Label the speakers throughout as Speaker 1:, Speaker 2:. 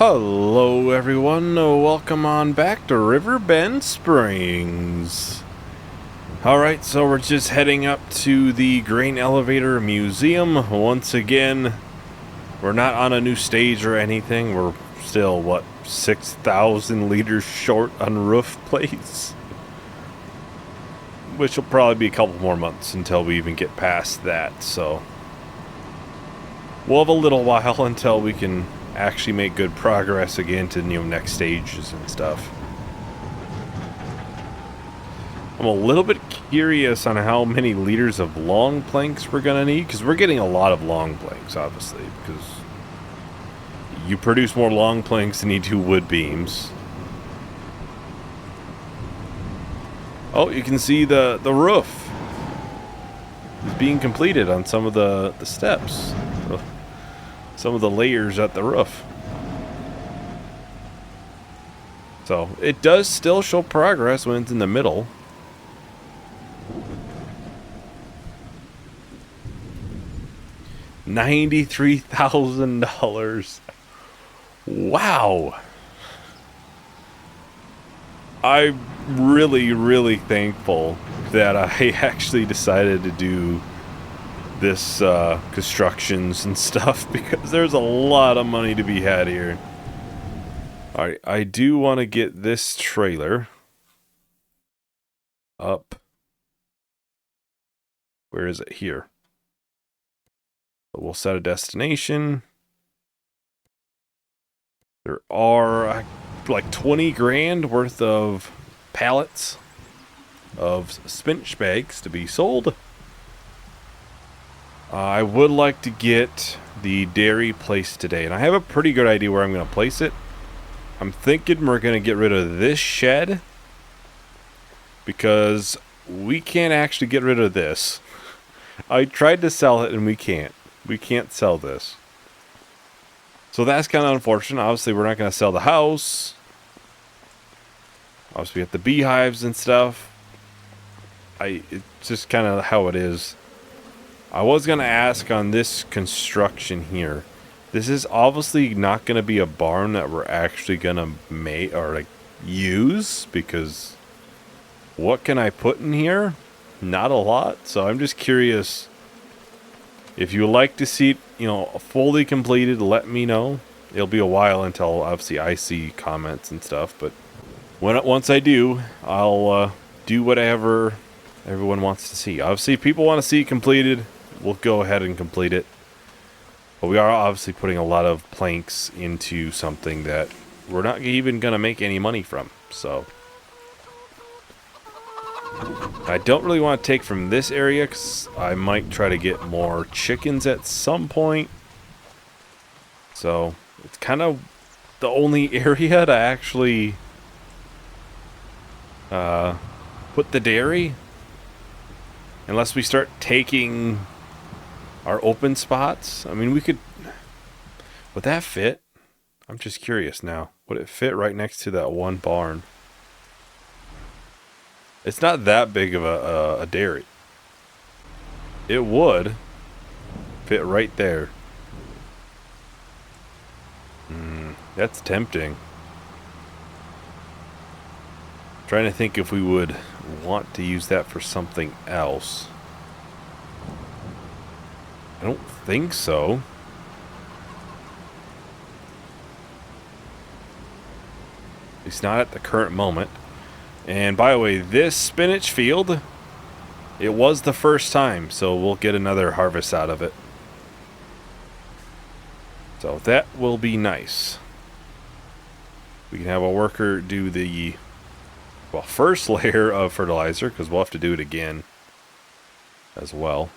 Speaker 1: Hello everyone, welcome on back to Riverbend Springs. Alright, so we're just heading up to the Grain Elevator Museum once again. We're not on a new stage or anything, we're still, 6,000 liters short on roof plates? Which will probably be a couple more months until we even get past that, so we'll have a little while until we can actually make good progress again to next stages and stuff. I'm a little bit curious on how many liters of long planks we're gonna need, because we're getting a lot of long planks, obviously, because you produce more long planks than you do wood beams. Oh, you can see the roof is being completed on some of the steps. Some of the layers at the roof. So it does still show progress when it's in the middle. $93,000. Wow. I'm really thankful that I actually decided to do this constructions and stuff, because there's a lot of money to be had here. Alright, I do want to get this trailer up. Where is it? Here. We'll set a destination. There are like 20 grand worth of pallets of spinach bags to be sold. I would like to get the dairy placed today, and I have a pretty good idea where I'm going to place it. I'm thinking we're going to get rid of this shed, because we can't actually get rid of this. I tried to sell it and we can't. We can't sell this. So that's kind of unfortunate. Obviously, we're not going to sell the house. Obviously, we have the beehives and stuff. It's just kind of how it is. I was going to ask on this construction here. This is obviously not going to be a barn that we're actually going to make or use, because what can I put in here? Not a lot. So I'm just curious. If you would like to see it, fully completed, let me know. It'll be a while until obviously I see comments and stuff, but once I do, I'll do whatever everyone wants to see. Obviously, if people want to see it completed, we'll go ahead and complete it. But we are obviously putting a lot of planks into something that we're not even going to make any money from. So I don't really want to take from this area, because I might try to get more chickens at some point. So it's kind of the only area to actually put the dairy. Unless we start taking our open spots. I mean, would that fit? I'm just curious now. Would it fit right next to that one barn? It's not that big of a dairy. It would fit right there. That's tempting. Trying to think if we would want to use that for something else. I don't think so. At least not at the current moment. And by the way, this spinach field, it was the first time, so we'll get another harvest out of it. So that will be nice. We can have a worker do the first layer of fertilizer, because we'll have to do it again as well.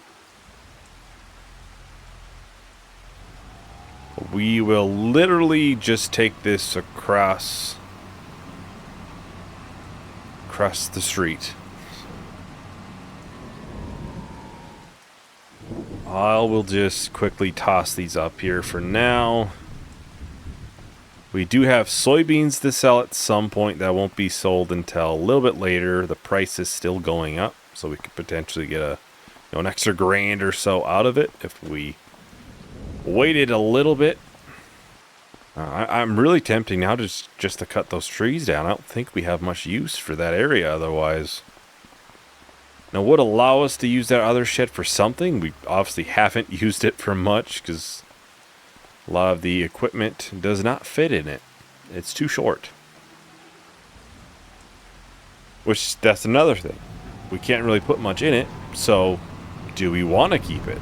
Speaker 1: We will literally just take this across the street. We'll just quickly toss these up here for now. We do have soybeans to sell at some point that won't be sold until a little bit later. The price is still going up, so we could potentially get an extra grand or so out of it if we waited a little bit. I'm really tempting now just to cut those trees down. I don't think we have much use for that area otherwise. Now, would allow us to use that other shed for something. We obviously haven't used it for much because a lot of the equipment does not fit in it. It's too short. Which, that's another thing. We can't really put much in it, so do we want to keep it?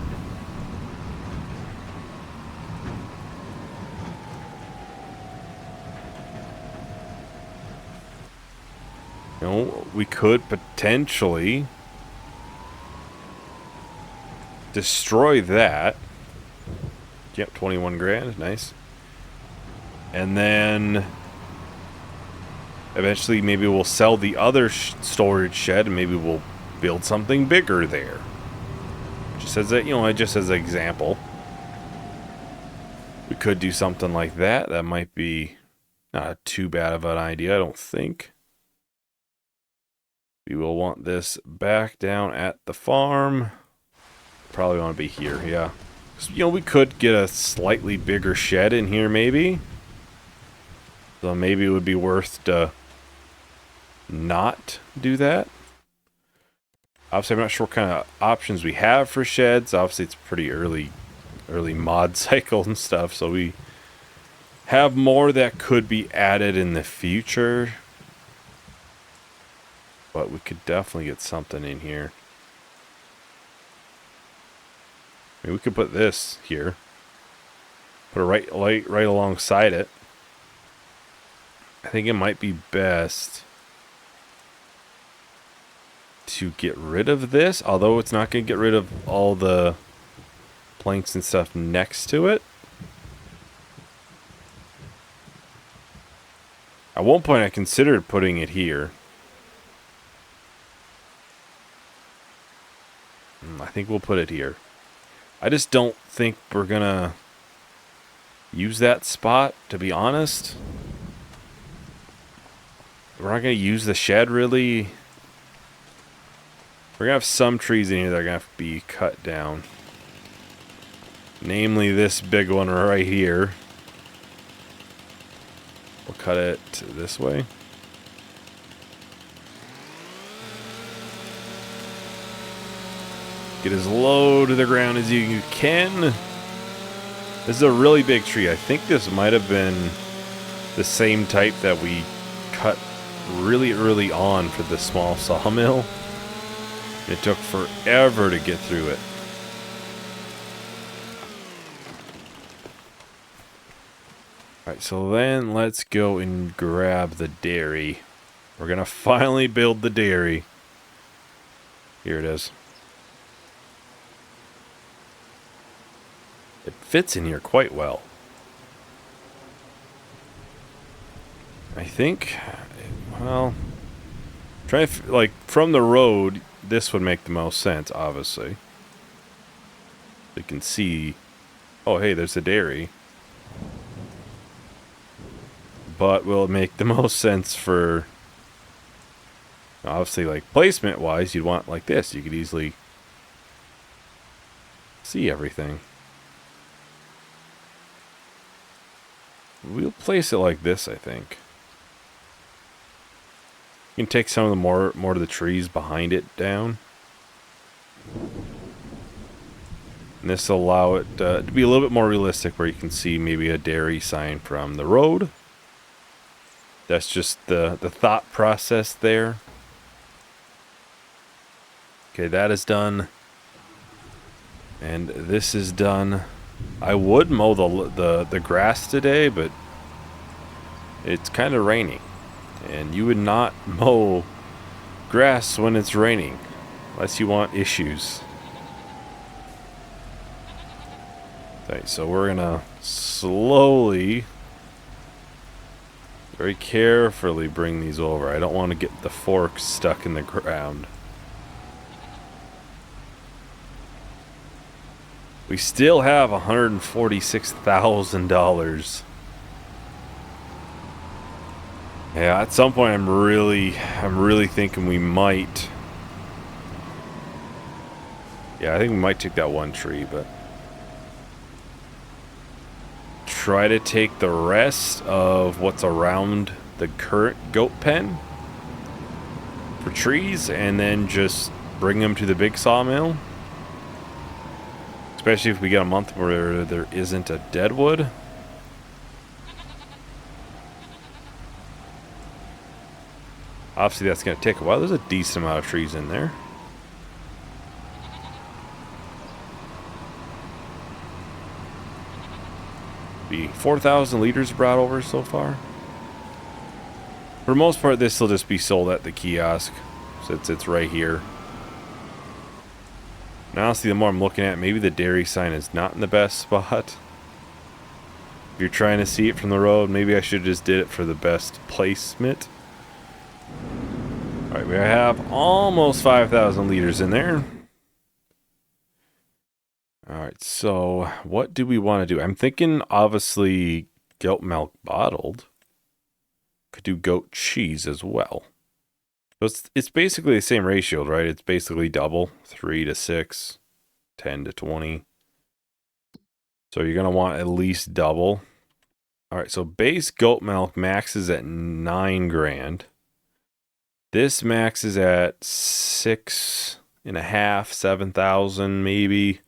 Speaker 1: You know, we could potentially destroy that. Yep, 21 grand, nice. And then eventually maybe we'll sell the other storage shed and maybe we'll build something bigger there. Just as a, you know, just as an example. We could do something like that. That might be not too bad of an idea, I don't think. We will want this back down at the farm. Probably want to be here, yeah. You know, we could get a slightly bigger shed in here, maybe. So maybe it would be worth to not do that. Obviously, I'm not sure what kind of options we have for sheds. Obviously, it's pretty early mod cycle and stuff, so we have more that could be added in the future. But we could definitely get something in here. I mean, we could put this here. Put it right alongside it. I think it might be best to get rid of this, although it's not going to get rid of all the planks and stuff next to it. At one point I considered putting it here. I think we'll put it here. I just don't think we're gonna use that spot, to be honest. We're not gonna use the shed, really. We're gonna have some trees in here that are gonna have to be cut down. Namely this big one right here. We'll cut it this way. Get as low to the ground as you can. This is a really big tree. I think this might have been the same type that we cut really early on for the small sawmill. It took forever to get through it. Alright, so then let's go and grab the dairy. We're gonna finally build the dairy. Here it is. It fits in here quite well. I think, well, try like from the road, this would make the most sense, obviously. You can see, oh hey, there's the dairy. But will it make the most sense for, obviously, like placement wise, you'd want like this. You could easily see everything. We'll place it like this, I think. You can take some of the more of the trees behind it down. And this will allow it to be a little bit more realistic, where you can see maybe a dairy sign from the road. That's just the thought process there. Okay, that is done. And this is done. I would mow the grass today, but it's kind of raining. And you would not mow grass when it's raining, unless you want issues. Okay, so we're gonna slowly, very carefully bring these over. I don't want to get the forks stuck in the ground. We still have $146,000. Yeah, at some point I'm really thinking we might. Yeah, I think we might take that one tree, but try to take the rest of what's around the current goat pen for trees and then just bring them to the big sawmill. Especially if we get a month where there isn't a deadwood. Obviously that's going to take a while. There's a decent amount of trees in there. Be 4,000 liters brought over so far. For the most part, this will just be sold at the kiosk, since it's right here. Now, honestly, the more I'm looking at, maybe the dairy sign is not in the best spot. If you're trying to see it from the road, maybe I should have just did it for the best placement. Alright, we have almost 5,000 liters in there. Alright, so what do we want to do? I'm thinking, obviously, goat milk bottled. Could do goat cheese as well. So it's basically the same ratio, right? It's basically double. 3 to 6, 10 to 20. So you're going to want at least double. Alright, so base goat milk maxes at 9 grand. This maxes at 6.5, 7,000 maybe.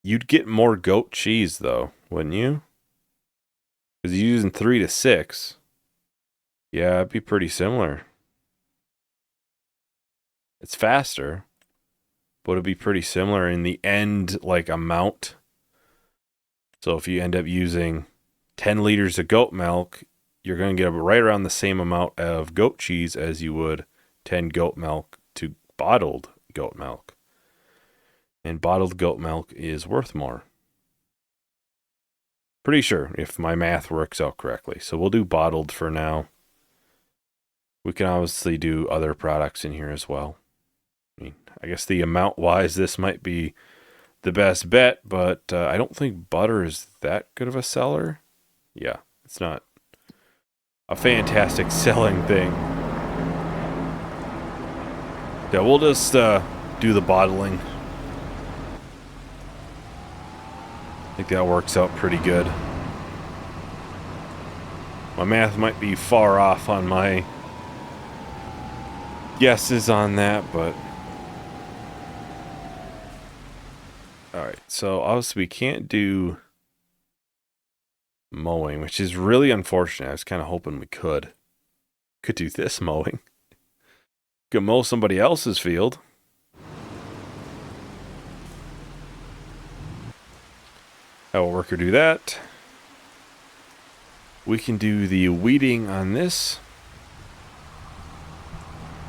Speaker 1: You'd get more goat cheese though, wouldn't you? Because you're using 3 to 6. Yeah, it'd be pretty similar. It's faster, but it'd be pretty similar in the end, like, amount. So if you end up using 10 liters of goat milk, you're going to get right around the same amount of goat cheese as you would 10 goat milk to bottled goat milk. And bottled goat milk is worth more. Pretty sure, if my math works out correctly. So we'll do bottled for now. We can obviously do other products in here as well. I mean, I guess the amount-wise, this might be the best bet, but I don't think butter is that good of a seller. Yeah, it's not a fantastic selling thing. Yeah, we'll just do the bottling. I think that works out pretty good. My math might be far off on my guesses on that, but alright, so obviously we can't do mowing, which is really unfortunate. I was kind of hoping we could do this mowing. Could mow somebody else's field. Have a worker do that. We can do the weeding on this.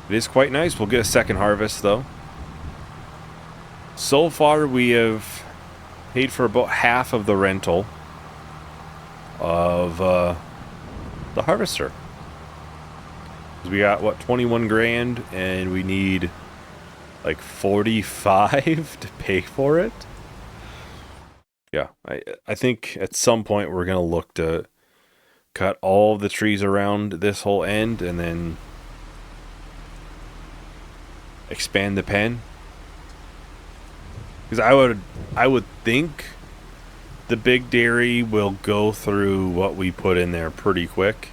Speaker 1: It is quite nice. We'll get a second harvest though. So far we have paid for about half of the rental of the harvester. We got, what, 21 grand, and we need like 45 to pay for it. Yeah, I think at some point we're going to look to cut all the trees around this whole end and then expand the pen. Because I would think the big dairy will go through what we put in there pretty quick.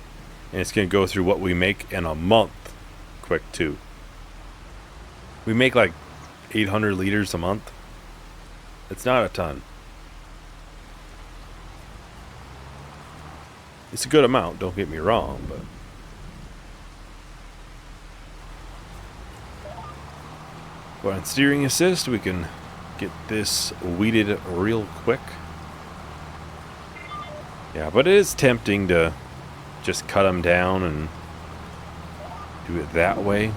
Speaker 1: And it's going to go through what we make in a month quick too. We make like 800 liters a month. It's not a ton. It's a good amount, don't get me wrong, but on steering assist, we can get this weeded real quick. Yeah, but it is tempting to just cut them down and do it that way.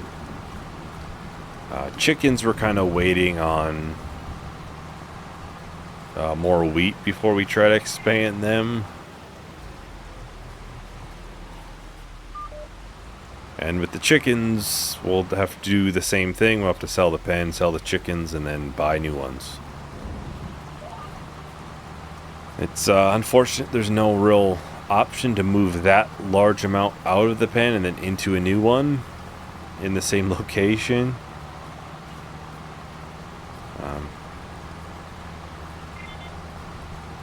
Speaker 1: Chickens were kind of waiting on more wheat before we try to expand them. And with the chickens, we'll have to do the same thing. We'll have to sell the pen, sell the chickens, and then buy new ones. It's unfortunate there's no real option to move that large amount out of the pen and then into a new one in the same location.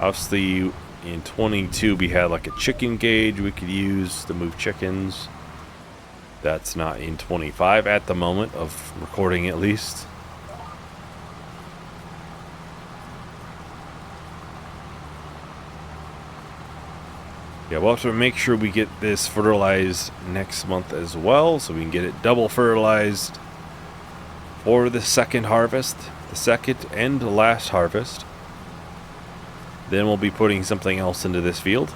Speaker 1: Obviously, in 22 we had like a chicken gauge we could use to move chickens. That's not in 25 at the moment of recording, at least. Yeah, we'll have to make sure we get this fertilized next month as well, so we can get it double fertilized for the second harvest, the second and last harvest. Then we'll be putting something else into this field.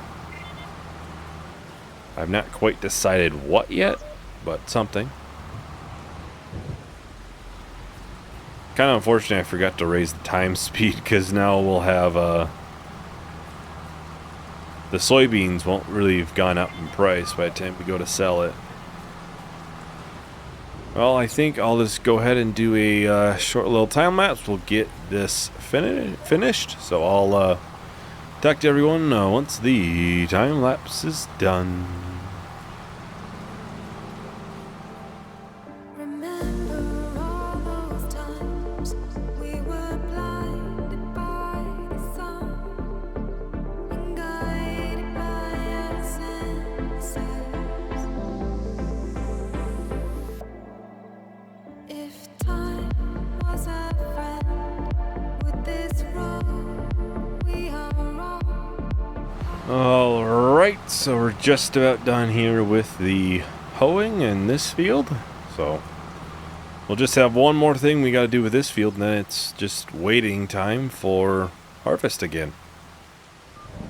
Speaker 1: I've not quite decided what yet, but something. Kind of unfortunate I forgot to raise the time speed, because now we'll have the soybeans won't really have gone up in price by the time we go to sell it. Well, I think I'll just go ahead and do a short little time lapse. We'll get this finished. So I'll talk to everyone once the time lapse is done. Alright, so we're just about done here with the hoeing in this field. So we'll just have one more thing we got to do with this field, and then it's just waiting time for harvest again.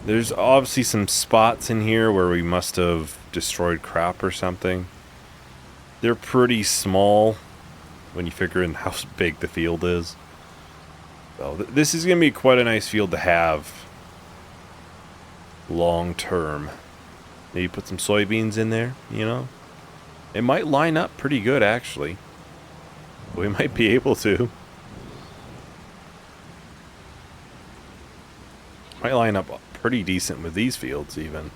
Speaker 1: There's obviously some spots in here where we must have destroyed crop or something. They're pretty small when you figure in how big the field is. So this is going to be quite a nice field to have long term. Maybe put some soybeans in there, you know. It might line up pretty good, actually. We might be able to. Might line up pretty decent with these fields, even.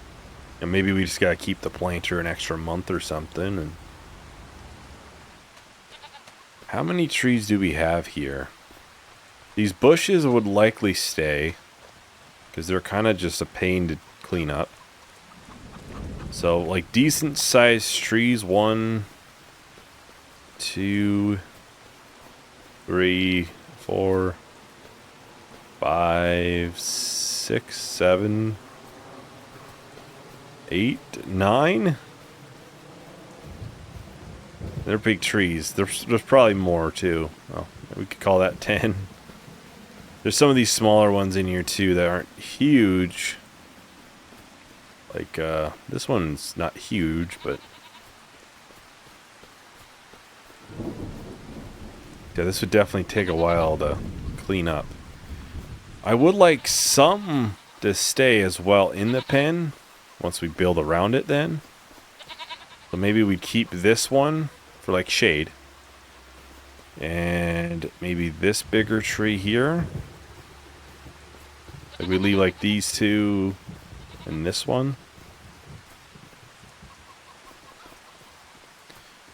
Speaker 1: And maybe we just gotta keep the planter an extra month or something. And how many trees do we have here? These bushes would likely stay, because they're kind of just a pain to clean up. So, like, decent sized trees. 1, 2, 3, 4, 5, 6, 7, 8, 9. They're big trees. There's probably more, too. Oh, we could call that 10. There's some of these smaller ones in here too that aren't huge. Like this one's not huge, but yeah, this would definitely take a while to clean up. I would like some to stay as well in the pen once we build around it then. So maybe we'd keep this one for like shade. And maybe this bigger tree here. Like we leave like these two and this one.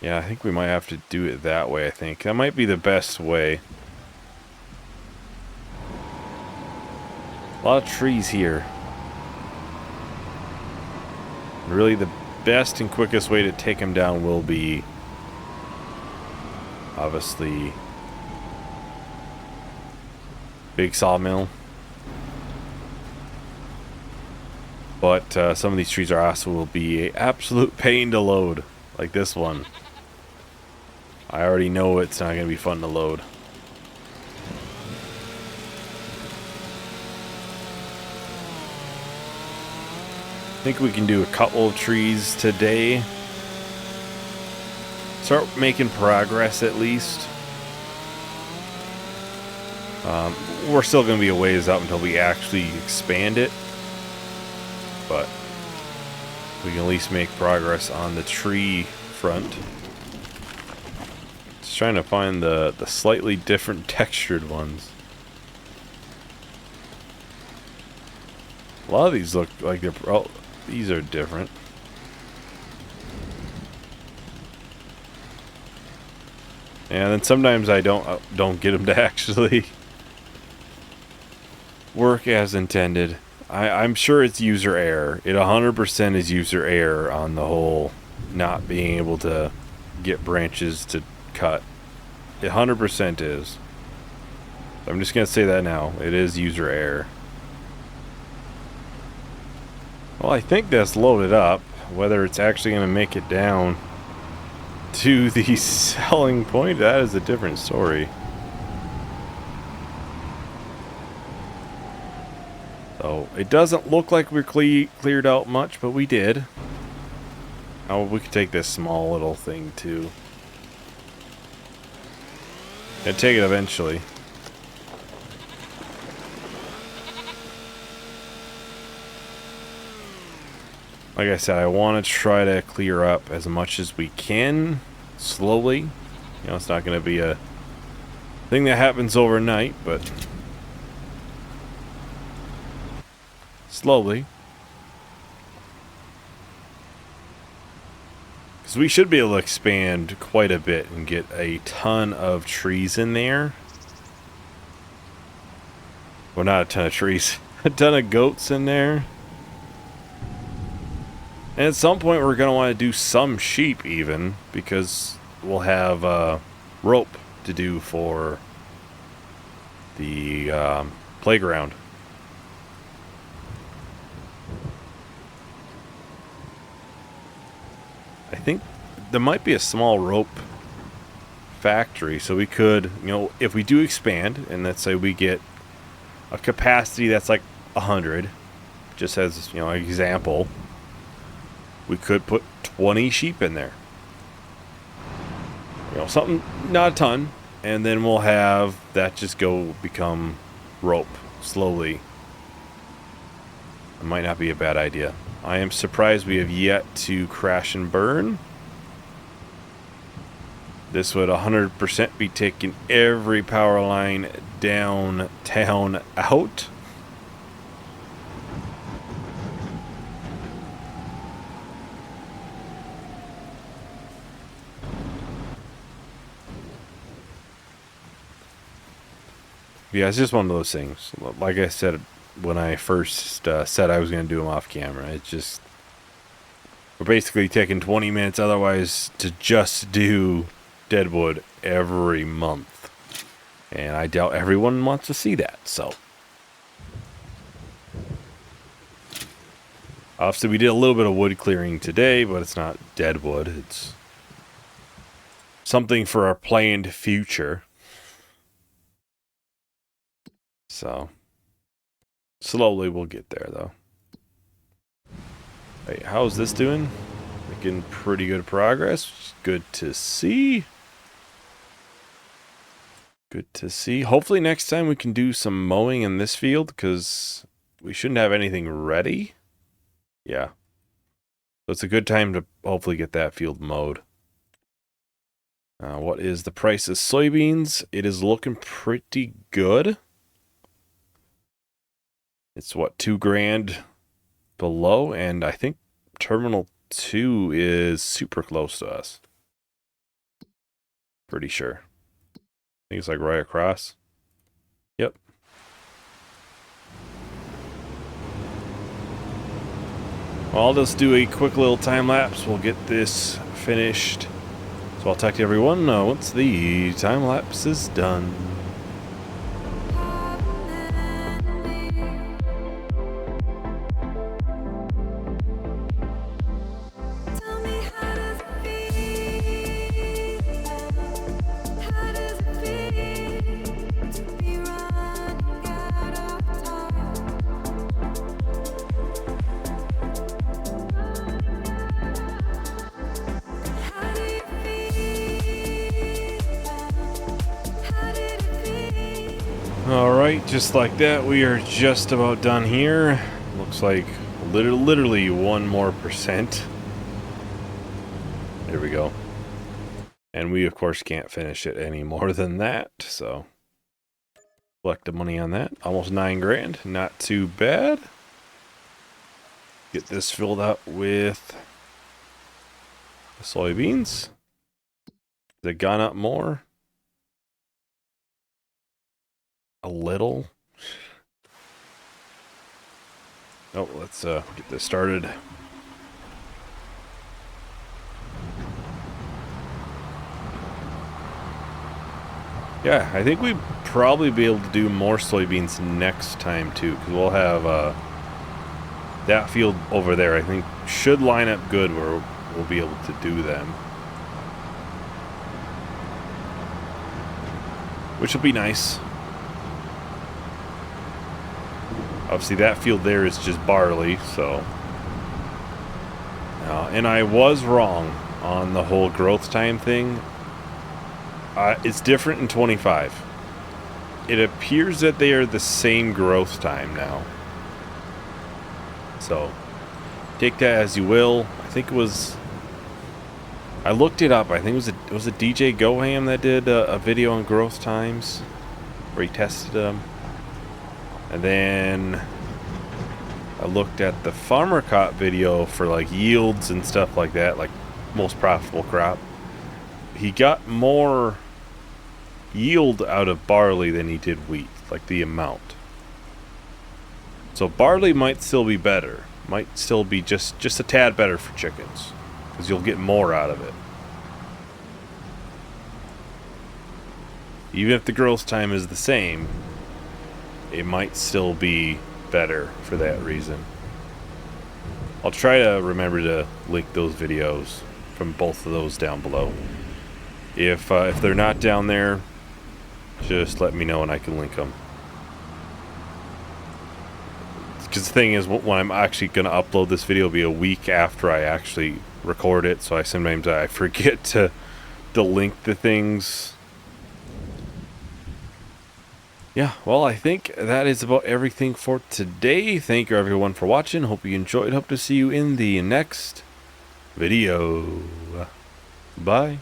Speaker 1: Yeah, I think we might have to do it that way, I think. That might be the best way. A lot of trees here. Really, the best and quickest way to take them down will be obviously big sawmill. But some of these trees are also will be an absolute pain to load, like this one. I already know it's not going to be fun to load. I think we can do a couple of trees today. Start making progress at least. We're still going to be a ways out until we actually expand it. But we can at least make progress on the tree front. Just trying to find the slightly different textured ones. A lot of these look like they're... Oh, these are different. And then sometimes I don't get them to actually work as intended. I'm sure it's user error. It 100% is user error on the whole not being able to get branches to cut. It 100% is. I'm just going to say that now. It is user error. Well, I think that's loaded up. Whether it's actually going to make it down to the selling point, that is a different story. So, it doesn't look like we're cleared out much, but we did. Oh, we could take this small little thing, too. And take it eventually. Like I said, I want to try to clear up as much as we can, slowly. You know, it's not going to be a thing that happens overnight, but slowly. Because we should be able to expand quite a bit and get a ton of trees in there. Well, not a ton of trees. A ton of goats in there. And at some point we're going to want to do some sheep even, because we'll have rope to do for the playground. I think there might be a small rope factory, so we could, you know, if we do expand, and let's say we get a capacity that's like 100, just as, you know, an example, we could put 20 sheep in there. You know, something, not a ton, and then we'll have that just become rope slowly. It might not be a bad idea. I am surprised we have yet to crash and burn. This would 100% be taking every power line downtown out. Yeah, it's just one of those things. Like I said when I first said I was going to do them off camera, it's just, we're basically taking 20 minutes otherwise to just do Deadwood every month. And I doubt everyone wants to see that, so. Obviously, we did a little bit of wood clearing today, but it's not Deadwood. It's something for our planned future. So, slowly we'll get there, though. Hey, how's this doing? Making pretty good progress. Good to see. Good to see. Hopefully next time we can do some mowing in this field, because we shouldn't have anything ready. Yeah. So it's a good time to hopefully get that field mowed. What is the price of soybeans? It is looking pretty good. It's what, $2,000 below, and I think Terminal 2 is super close to us. Pretty sure. I think it's like right across. Yep. Well, I'll just do a quick little time lapse. We'll get this finished. So I'll talk to everyone once the time lapse is done. Alright, just like that, we are just about done here. Looks like literally 1% more. There we go. And we, of course, can't finish it any more than that, so collect the money on that. Almost $9,000, not too bad. Get this filled up with the soybeans. Has it gone up more? A little. Oh, let's get this started. Yeah, I think we'd probably be able to do more soybeans next time too, because we'll have that field over there. I think should line up good where we'll be able to do them, which will be nice. Obviously, that field there is just barley, so. And I was wrong on the whole growth time thing. It's different in 25. It appears that they are the same growth time now. So, take that as you will. I think it was... I looked it up. I think it was a DJ Goham that did a video on growth times, where he tested them. And then I looked at the Farmer Cop video for like yields and stuff like that, like most profitable crop. He got more yield out of barley than he did wheat, like the amount. So barley might still be better, might still be just a tad better for chickens, because you'll get more out of it. Even if the growth time is the same, it might still be better for that reason. I'll try to remember to link those videos from both of those down below. If they're not down there, just let me know and I can link them. Because the thing is, when I'm actually going to upload this video, it'll be a week after I actually record it, so sometimes I forget to link the things. Yeah, well, I think that is about everything for today. Thank you everyone for watching. Hope you enjoyed. Hope to see you in the next video. Bye.